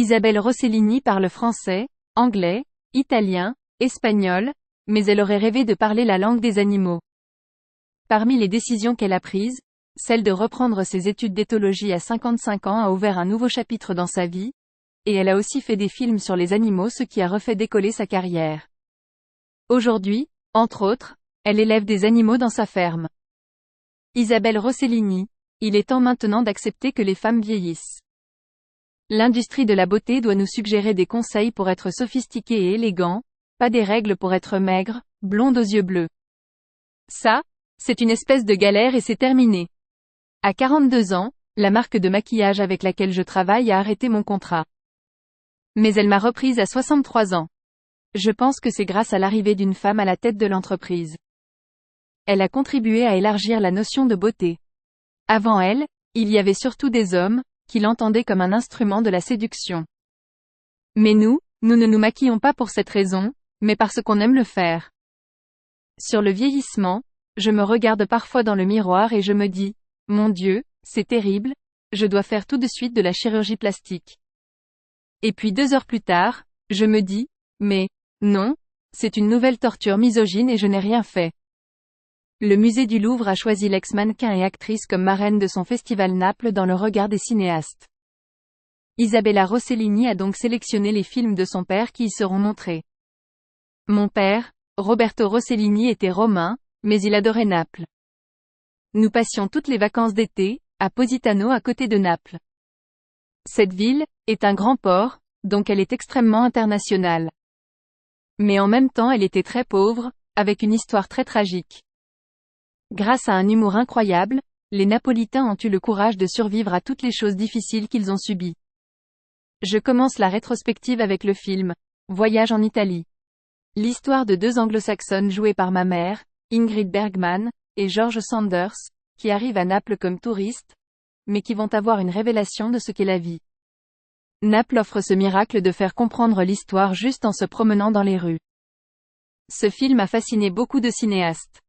Isabelle Rossellini parle français, anglais, italien, espagnol, mais elle aurait rêvé de parler la langue des animaux. Parmi les décisions qu'elle a prises, celle de reprendre ses études d'éthologie à 55 ans a ouvert un nouveau chapitre dans sa vie, et elle a aussi fait des films sur les animaux, ce qui a refait décoller sa carrière. Aujourd'hui, entre autres, elle élève des animaux dans sa ferme. Isabelle Rossellini, il est temps maintenant d'accepter que les femmes vieillissent. L'industrie de la beauté doit nous suggérer des conseils pour être sophistiqués et élégants, pas des règles pour être maigre, blonde aux yeux bleus. Ça, c'est une espèce de galère et c'est terminé. À 42 ans, la marque de maquillage avec laquelle je travaille a arrêté mon contrat. Mais elle m'a reprise à 63 ans. Je pense que c'est grâce à l'arrivée d'une femme à la tête de l'entreprise. Elle a contribué à élargir la notion de beauté. Avant elle, il y avait surtout des hommes, qui l'entendaient comme un instrument de la séduction. Mais nous ne nous maquillons pas pour cette raison, mais parce qu'on aime le faire. Sur le vieillissement, je me regarde parfois dans le miroir et je me dis, mon Dieu, c'est terrible, je dois faire tout de suite de la chirurgie plastique. Et puis 2 heures plus tard, je me dis, mais, non, c'est une nouvelle torture misogyne et je n'ai rien fait. Le musée du Louvre a choisi l'ex-mannequin et actrice comme marraine de son festival Naples dans le regard des cinéastes. Isabella Rossellini a donc sélectionné les films de son père qui y seront montrés. Mon père, Roberto Rossellini, était romain, mais il adorait Naples. Nous passions toutes les vacances d'été, à Positano à côté de Naples. Cette ville est un grand port, donc elle est extrêmement internationale. Mais en même temps elle était très pauvre, avec une histoire très tragique. Grâce à un humour incroyable, les Napolitains ont eu le courage de survivre à toutes les choses difficiles qu'ils ont subies. Je commence la rétrospective avec le film « Voyage en Italie ». L'histoire de 2 anglo-saxonnes jouées par ma mère, Ingrid Bergman, et George Sanders, qui arrivent à Naples comme touristes, mais qui vont avoir une révélation de ce qu'est la vie. Naples offre ce miracle de faire comprendre l'histoire juste en se promenant dans les rues. Ce film a fasciné beaucoup de cinéastes.